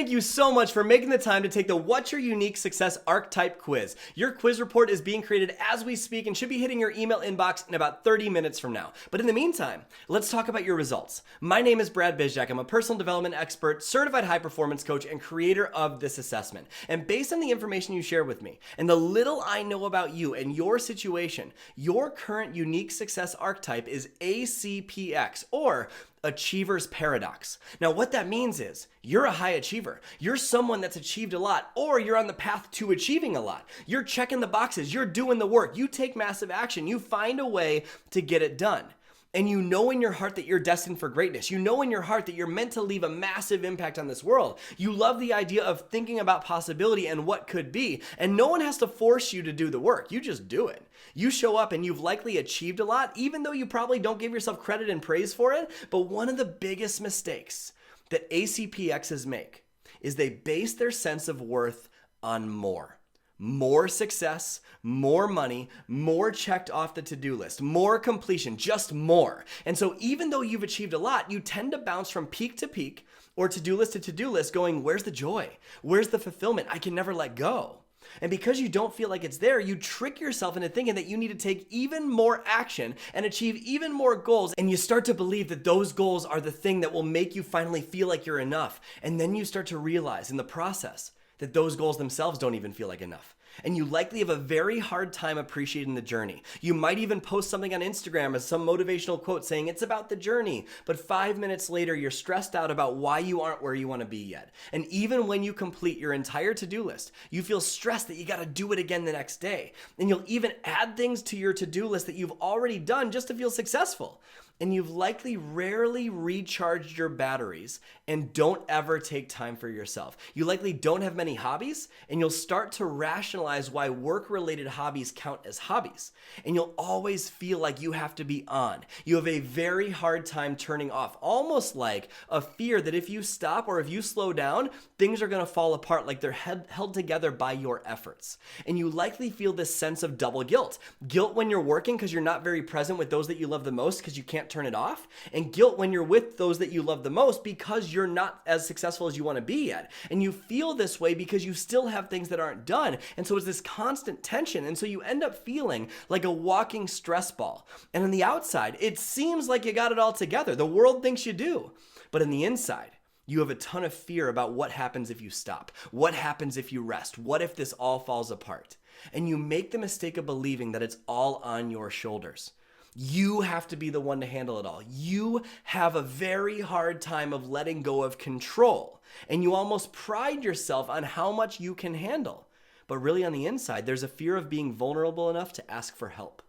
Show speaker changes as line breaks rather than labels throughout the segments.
Thank you so much for making the time to take the What's Your Unique Success Archetype quiz. Your quiz report is being created as we speak and should be hitting your email inbox in about 30 minutes from now. But in the meantime, let's talk about your results. My name is Brad Bizjak. I'm a personal development expert, certified high performance coach, and creator of this assessment. And based on the information you share with me and the little I know about you and your situation, your current unique success archetype is ACPX, or Achiever's Paradox. Now, what that means is you're a high achiever. You're someone that's achieved a lot, or you're on the path to achieving a lot. You're checking the boxes. You're doing the work. You take massive action. You find a way to get it done. And you know in your heart that you're destined for greatness. You know in your heart that you're meant to leave a massive impact on this world. You love the idea of thinking about possibility and what could be. And no one has to force you to do the work. You just do it. You show up and you've likely achieved a lot, even though you probably don't give yourself credit and praise for it. But one of the biggest mistakes that ACPXs make is they base their sense of worth on more. More success, more money, more checked off the to-do list, more completion, just more. And so even though you've achieved a lot, you tend to bounce from peak to peak or to-do list to to-do list going, where's the joy? Where's the fulfillment? I can never let go. And because you don't feel like it's there, you trick yourself into thinking that you need to take even more action and achieve even more goals. And you start to believe that those goals are the thing that will make you finally feel like you're enough. And then you start to realize in the process that those goals themselves don't even feel like enough. And you likely have a very hard time appreciating the journey. You might even post something on Instagram as some motivational quote saying it's about the journey, but 5 minutes later, you're stressed out about why you aren't where you want to be yet. And even when you complete your entire to-do list, you feel stressed that you got to do it again the next day. And you'll even add things to your to-do list that you've already done just to feel successful. And you've likely rarely recharged your batteries and don't ever take time for yourself. You likely don't have many hobbies, and you'll start to rationalize why work-related hobbies count as hobbies. And you'll always feel like you have to be on. You have a very hard time turning off, almost like a fear that if you stop or if you slow down, things are gonna fall apart like they're held together by your efforts. And you likely feel this sense of double guilt. Guilt when you're working because you're not very present with those that you love the most because you can't turn it off, and guilt when you're with those that you love the most because you're not as successful as you want to be yet. And you feel this way because you still have things that aren't done. And so it's this constant tension. And so you end up feeling like a walking stress ball. And on the outside, it seems like you got it all together. The world thinks you do. But on the inside, you have a ton of fear about what happens if you stop. What happens if you rest? What if this all falls apart? And you make the mistake of believing that it's all on your shoulders. You have to be the one to handle it all. You have a very hard time of letting go of control, and you almost pride yourself on how much you can handle. But really on the inside, there's a fear of being vulnerable enough to ask for help.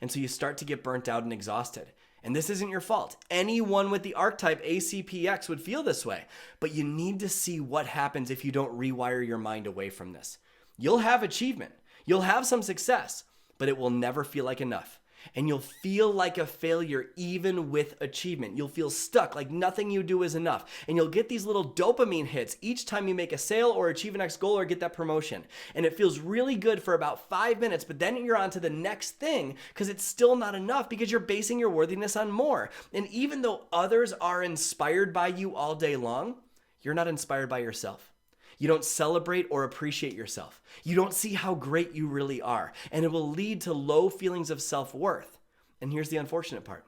And so you start to get burnt out and exhausted. And this isn't your fault. Anyone with the archetype ACPX would feel this way. But you need to see what happens if you don't rewire your mind away from this. You'll have achievement. You'll have some success, but it will never feel like enough. And you'll feel like a failure even with achievement. You'll feel stuck, like nothing you do is enough. And you'll get these little dopamine hits each time you make a sale or achieve a next goal or get that promotion. And it feels really good for about 5 minutes, but then you're on to the next thing because it's still not enough because you're basing your worthiness on more. And even though others are inspired by you all day long, you're not inspired by yourself. You don't celebrate or appreciate yourself. You don't see how great you really are. And it will lead to low feelings of self-worth. And here's the unfortunate part.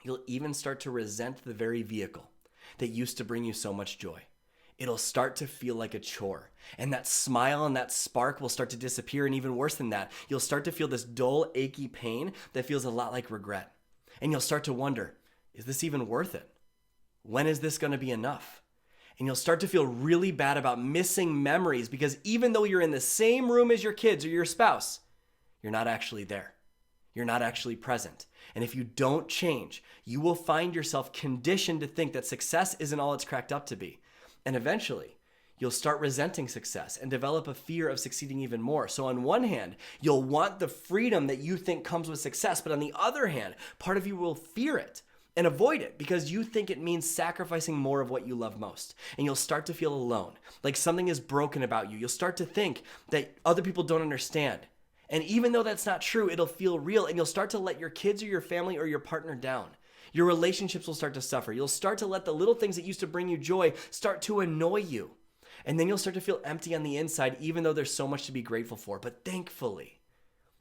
You'll even start to resent the very vehicle that used to bring you so much joy. It'll start to feel like a chore. And that smile and that spark will start to disappear. And even worse than that, you'll start to feel this dull, achy pain that feels a lot like regret. And you'll start to wonder, is this even worth it? When is this going to be enough? And you'll start to feel really bad about missing memories because even though you're in the same room as your kids or your spouse, you're not actually there. You're not actually present. And if you don't change, you will find yourself conditioned to think that success isn't all it's cracked up to be. And eventually, you'll start resenting success and develop a fear of succeeding even more. So on one hand, you'll want the freedom that you think comes with success, but on the other hand, part of you will fear it and avoid it because you think it means sacrificing more of what you love most. And you'll start to feel alone, like something is broken about you. You'll start to think that other people don't understand. And even though that's not true, it'll feel real, and you'll start to let your kids or your family or your partner down. Your relationships will start to suffer. You'll start to let the little things that used to bring you joy start to annoy you. And then you'll start to feel empty on the inside, even though there's so much to be grateful for. But thankfully,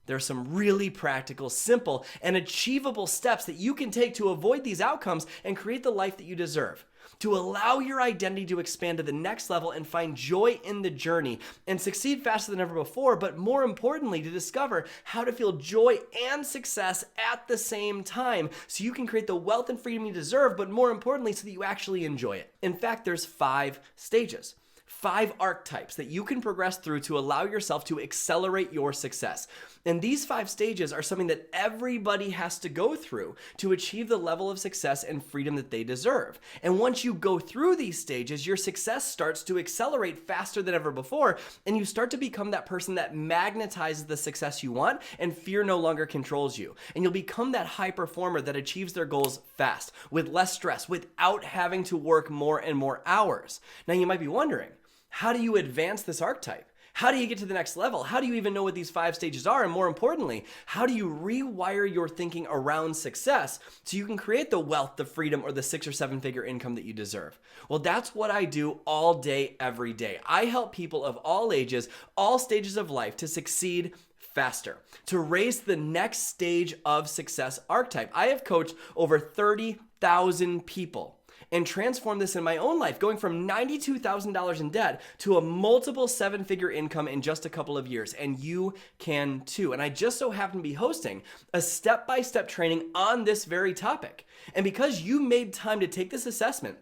there are some really practical, simple, and achievable steps that you can take to avoid these outcomes and create the life that you deserve. To allow your identity to expand to the next level and find joy in the journey and succeed faster than ever before, but more importantly, to discover how to feel joy and success at the same time so you can create the wealth and freedom you deserve, but more importantly, so that you actually enjoy it. In fact, there's 5 stages. 5 archetypes that you can progress through to allow yourself to accelerate your success. And these 5 stages are something that everybody has to go through to achieve the level of success and freedom that they deserve. And once you go through these stages, your success starts to accelerate faster than ever before, and you start to become that person that magnetizes the success you want, and fear no longer controls you. And you'll become that high performer that achieves their goals fast, with less stress, without having to work more and more hours. Now you might be wondering, how do you advance this archetype? How do you get to the next level? How do you even know what these 5 stages are? And more importantly, how do you rewire your thinking around success so you can create the wealth, the freedom, or the 6 or 7 figure income that you deserve? Well, that's what I do all day, every day. I help people of all ages, all stages of life to succeed faster, to raise the next stage of success archetype. I have coached over 30,000 people and transform this in my own life, going from $92,000 in debt to a multiple 7-figure income in just a couple of years. And you can too. And I just so happen to be hosting a step-by-step training on this very topic. And because you made time to take this assessment,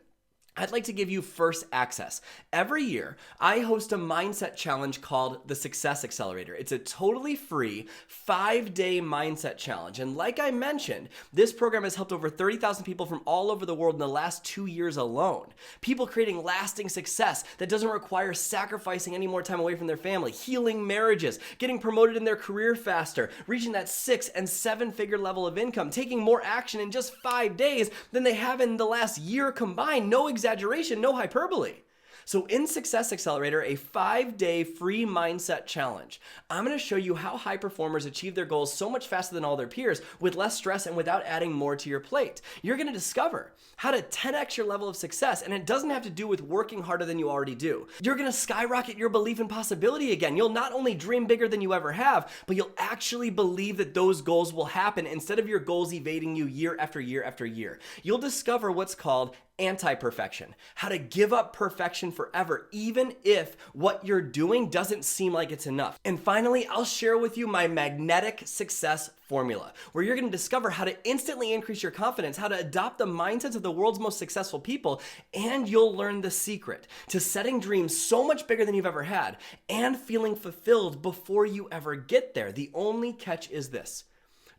I'd like to give you first access. Every year, I host a mindset challenge called the Success Accelerator. It's a totally free 5-day mindset challenge. And like I mentioned, this program has helped over 30,000 people from all over the world in the last 2 years alone. People creating lasting success that doesn't require sacrificing any more time away from their family, healing marriages, getting promoted in their career faster, reaching that 6 and 7-figure level of income, taking more action in just 5 days than they have in the last year combined. No exaggeration, no hyperbole. So in Success Accelerator, a 5-day free mindset challenge, I'm going to show you how high performers achieve their goals so much faster than all their peers with less stress and without adding more to your plate. You're going to discover how to 10x your level of success, and it doesn't have to do with working harder than you already do. You're going to skyrocket your belief in possibility again. You'll not only dream bigger than you ever have, but you'll actually believe that those goals will happen instead of your goals evading you year after year after year. You'll discover what's called anti-perfection, how to give up perfection forever, even if what you're doing doesn't seem like it's enough. And finally, I'll share with you my magnetic success formula, where you're going to discover how to instantly increase your confidence, how to adopt the mindsets of the world's most successful people, and you'll learn the secret to setting dreams so much bigger than you've ever had and feeling fulfilled before you ever get there. The only catch is this: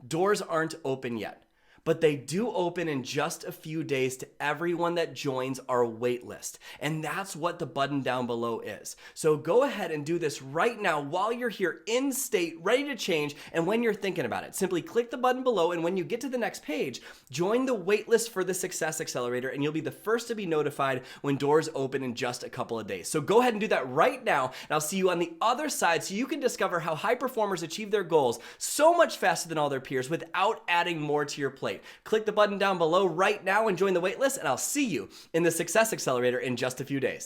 doors aren't open yet, but they do open in just a few days to everyone that joins our waitlist. And that's what the button down below is. So go ahead and do this right now while you're here in state, ready to change. And when you're thinking about it, simply click the button below. And when you get to the next page, join the waitlist for the Success Accelerator, and you'll be the first to be notified when doors open in just a couple of days. So go ahead and do that right now. And I'll see you on the other side so you can discover how high performers achieve their goals so much faster than all their peers without adding more to your plate. Click the button down below right now and join the waitlist, and I'll see you in the Success Accelerator in just a few days.